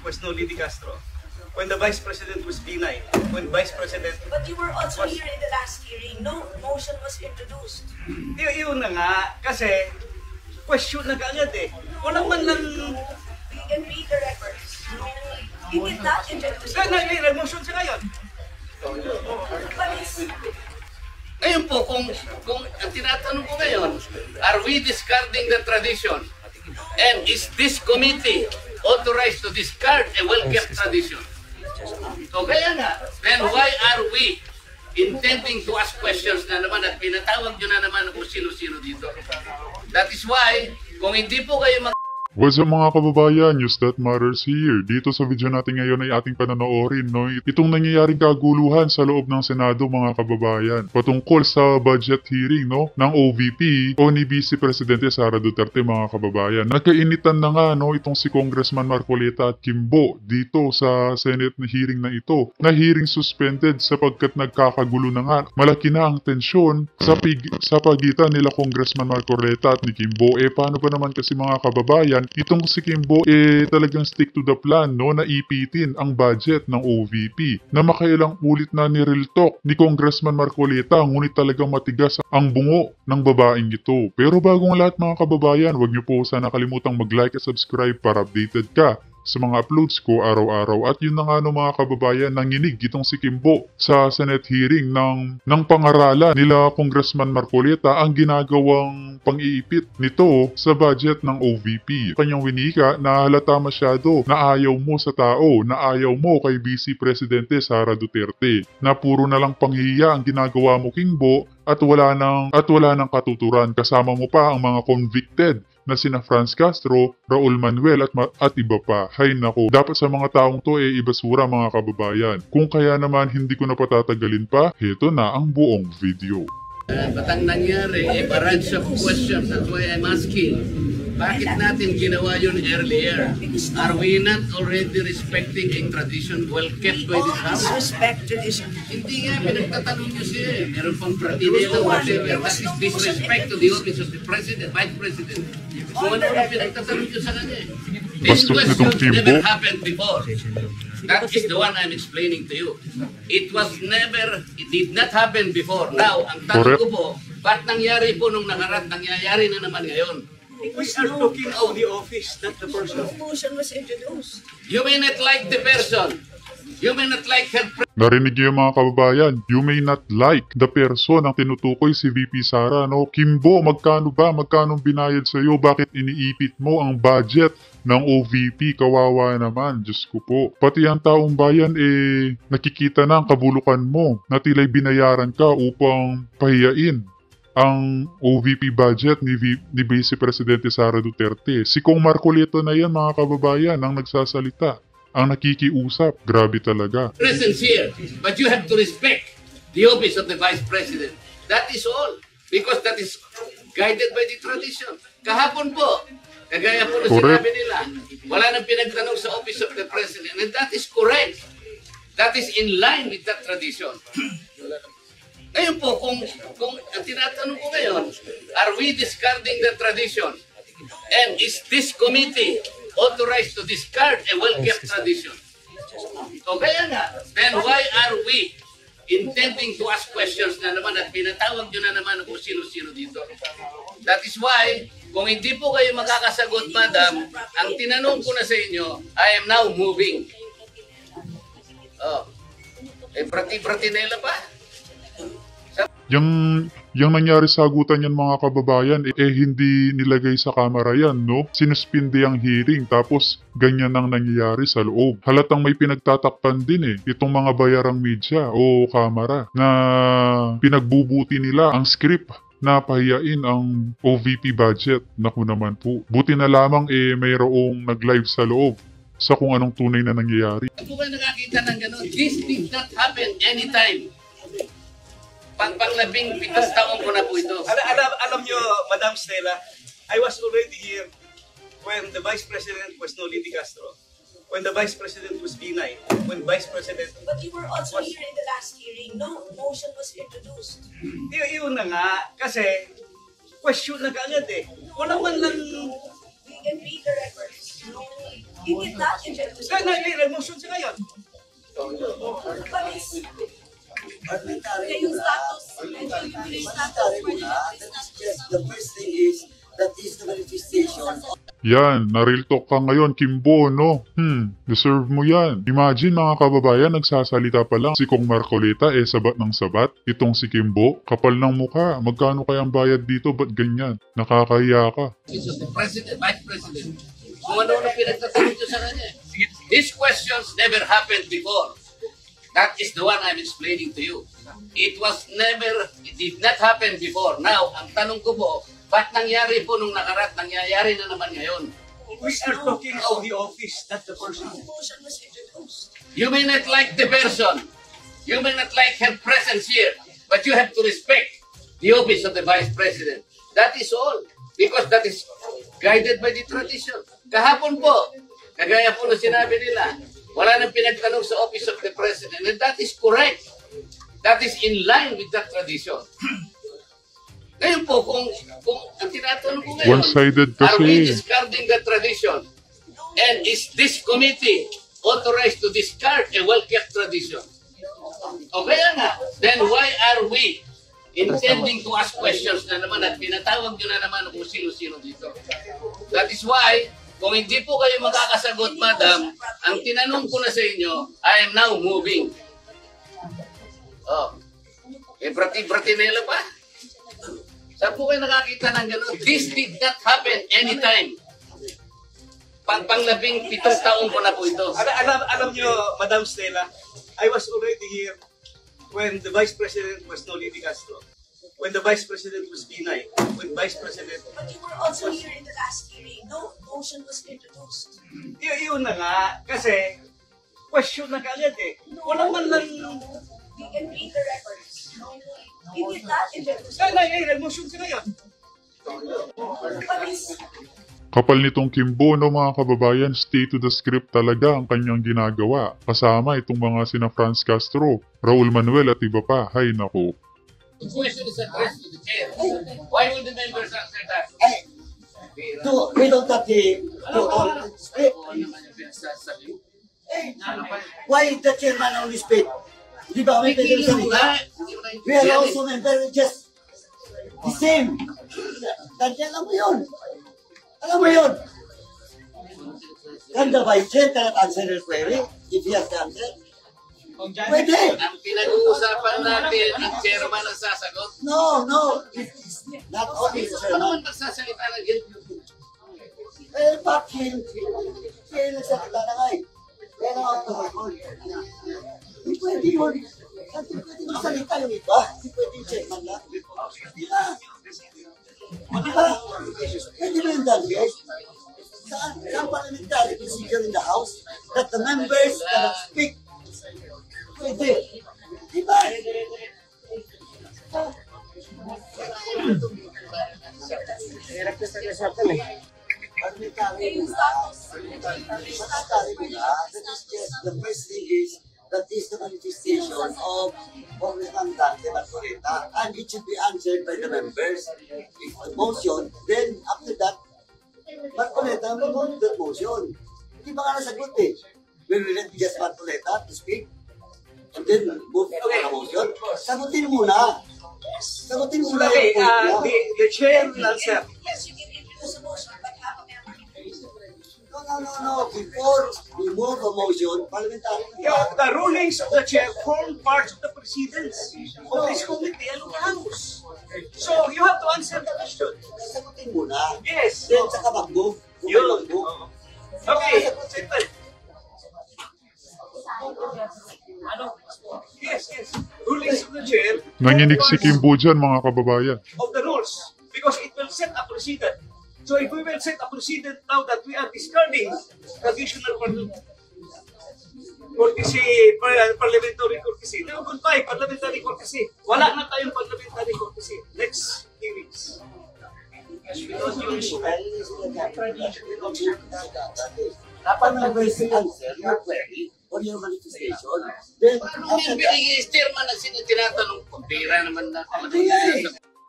was Noli de Castro, when the Vice President was Binay, when Vice President... But you were also here in the last hearing. No motion was introduced. Yun na nga, kasi question na kaagad eh. Walang man lang... You can read the records. He did not introduce it. Nag-motion siya ngayon. But it's... Ngayon po, kung ang tinatanong ko ngayon, are we discarding the tradition? And is this committee authorized to discard a well-kept tradition? So kaya nga, then why are we intending to ask questions na naman at pinatawag nyo na naman kung sino-sino dito? That is why, kung hindi po kayo What's up mga kababayan, News That Matters here. Dito sa video natin ngayon ay ating panonoorin itong nangyayaring kaguluhan sa loob ng Senado mga kababayan. Patungkol sa budget hearing ng OVP o ni Vice Presidente Sara Duterte mga kababayan. Nagkainitan na nga itong si Congressman Marcoleta at Kimbo dito sa Senate na hearing na ito. Na hearing suspended sapagkat nagkakagulo na nga. Malaki na ang tensyon sa pagitan nila Congressman Marcoleta at ni Kimbo. Paano ba naman kasi mga kababayan, itong si Kimbo talagang stick to the plan na ipitin ang budget ng OVP na makailang ulit na ni-real talk ni Congressman Marcoleta, ngunit talagang matigas ang bungo ng babaeng ito. Pero bagong lahat mga kababayan, huwag niyo po sana kalimutang mag-like at subscribe para updated ka sa mga uploads ko araw-araw. At yun na nga mga kababayan, nanginig itong si Kimbo sa Senate hearing ng pangaralan nila Congressman Marcoleta ang ginagawang pang-iipit nito sa budget ng OVP. Kanyang winika na halata masyado na ayaw mo sa tao, na ayaw mo kay Vice Presidente Sara Duterte, na puro na lang panghiya ang ginagawa mo Kimbo at wala nang katuturan. Kasama mo pa ang mga convicted na sina Franz Castro, Raul Manuel at iba pa. Hay nako, dapat sa mga taong to ibasura mga kababayan. Kung kaya naman hindi ko na patatagalin pa, heto na ang buong video. Ba't ang nangyari? A barrage of questions. That's why I'm asking. Bakit natin ginawa yun earlier? Are we not already respecting a tradition well kept by this house? Respect tradition. Hindi nga, pinagtatanong nyo siya. Meron pang pratinela, whatever. That is disrespect to the office of the President, Vice President. So ano ang pinagtatanong nyo sa kanya? This question never happened before. That is the one I'm explaining to you. It did not happen before. Now, ang tanong ko po, ba't nangyari po nung nakaraan, nangyayari na naman ngayon? We are talking of the office, not the person. No motion was introduced. You may not like the person. You may not like her. Narinig niyo mga kababayan, you may not like the person ang tinutukoy si VP Sara. Kimbo, magkano binayad sa iyo? Bakit iniipit mo ang budget ng OVP? Kawawa naman, Diyos ko po. Pati ang taong bayan nakikita na ang kabulukan mo na tila'y binayaran ka upang pahiyain ang OVP budget ni Vice Presidente Sara Duterte. Si Kong Marcoleta na yan mga kababayan ang nagsasalita, ang nakikiusap. Grabe talaga. Presence here, but you have to respect the office of the Vice President. That is all. Because that is guided by the tradition. Kahapon po, kagaya po na sinabi nila, wala nang pinagtanong sa office of the President. And that is correct. That is in line with that tradition. Ngayon po, kung ang tinatanong ko ngayon, are we discarding the tradition? And is this committee authorized to discard a well-kept tradition? So kaya nga, then why are we intending to ask questions na naman at pinatawag nyo na naman kung sino-sino dito? That is why, kung hindi po kayo makakasagot, madam, ang tinanong ko na sa inyo, I am now moving. Pratinela pa? Yung nangyari sa sagutan yan mga kababayan, hindi nilagay sa kamera yan, Sinuspindi ang hearing, tapos ganyan ang nangyayari sa loob. Halatang may pinagtatakpan din itong mga bayarang media o kamera na pinagbubuti nila ang script na pahiyain ang OVP budget. Naku naman po. Buti na lamang mayroong nag-live sa loob sa kung anong tunay na nangyayari. Ako ba nakakita ng gano'n? This did not happen anytime. Pang-labing 7 taon ko na po ito. Alam nyo, Madam Stella, I was already here when the Vice President was Noli de Castro, when the Vice President was Binay, when Vice President... But you were also here in the last hearing. No motion was introduced. Yun na nga, kasi question na kaagad Walang man lang... You can read the records. He did not introduce the motion. Nag-motion siya ngayon. But it's, yung status, yung status for The first thing is that is the manifestation of Yan, na-real talk ka ngayon, Kimbo, no? Deserve mo yan. Imagine mga kababayan, nagsasalita pa lang si Kong Marcoleta, sabat ng sabat. Itong si Kimbo, kapal ng mukha. Magkano kayang bayad dito, ba't ganyan? Nakakahiya ka. The President, Vice President, kung ano-ano pinagtatanong nyo sa kanya. These questions never happened before. That is the one I'm explaining to you. It did not happen before. Now, ang tanong ko po, ba't nangyari po nung nakaraan, nangyayari na naman ngayon? We are talking of the office, not the person. The motion was introduced. You may not like the person. You may not like her presence here. But you have to respect the office of the Vice President. That is all. Because that is guided by the tradition. Kahapon po, kagaya po na sinabi nila, wala nang pinagtanong sa office of the President. And that is correct. That is in line with that tradition. Ngayon po, kung ang tinatanong ko ngayon, One-sided are we kasi. discarding the tradition? And is this committee authorized to discard a well-kept tradition? O kaya nga, then why are we intending to ask questions na naman at pinatawag nyo na naman kung sino-sino dito? That is why, kung hindi po kayo makakasagot, madam, ang tinanong ko na sa inyo, I am now moving. Oh, brati-bratinela pa. Saan po kayo nakakita ng gano'n? This did not happen anytime. Panglabing 7 taon ko na po ito. Alam nyo, Madam Stella, I was already here when the Vice President was Nolini Castro, when the Vice President was Binay, when Vice President... But you were also here in the last hearing. No motion was introduced. Yun na nga, kasi question na kaagad Walang man lang... You can read the records. He did not introduce the Nag-motion siya ngayon. But it's, Kapal nitong Kimbo, no mga kababayan, stay to the script talaga ang kanyang ginagawa. Kasama itong mga sina Franz Castro, Raul Manuel at iba pa. Hay nako. The question is addressed to the chair. Why will the members answer that? we don't have the speak. Why the chairman only speak? Di ba may pwede salita? We are also member just the same. Kanya alam mo yun. Alam mo yun. Can the vice chair cannot answer the query if he has the answer? Pwede. Ang pinag-uusapan natin, ang chairman ang sasagot. No. Not only the Ano chairman. naman magsasalita ng ganito? Eh, bakit? Kaya nagsalita na nga eh. Kaya na ako tumagol. Hindi pwede yun. Hindi pwede magsalita yung iba. Hindi pwede yung chairman lang. Di ba? Di ba? Pwede ba yung dahil? Saan parliamentary procedure in the House that the members cannot speak? Pwede. Di ba? yung status. The first thing is that is the manifestation of Congressman Dante Marcoleta, and it should be answered by the members. If a motion, then after that, Marcoleta will vote the motion. Hindi ba nga nasagot eh? Will we let just Marcoleta to speak? And then move to the motion? Sagutin muna. Sagutin muna Okay, yung point niya. the chair will answer. Yes, you can introduce a motion, but have a member. No. Before we move a motion, parliamentary. The rulings of the chair form part of the proceedings of this committee and of the House. So you have to answer the question. Sagutin muna. Yes. Then saka mag-move. Kung may Yun. mag-move. Okay. Simple. Yes. Rulings of the chair Nanginig si form Kimbo dyan mga kababayan. of the rules because it will set a precedent. So if we will set a precedent now that we are discarding traditional parliamentary courtesy, now goodbye parliamentary courtesy. Wala na tayong parliamentary courtesy. Next hearings. Dapat members answer your query or your manifestation. Then, Ano yung binigay chairman na sino tinatanong ko? Pira naman na. Hindi nga eh.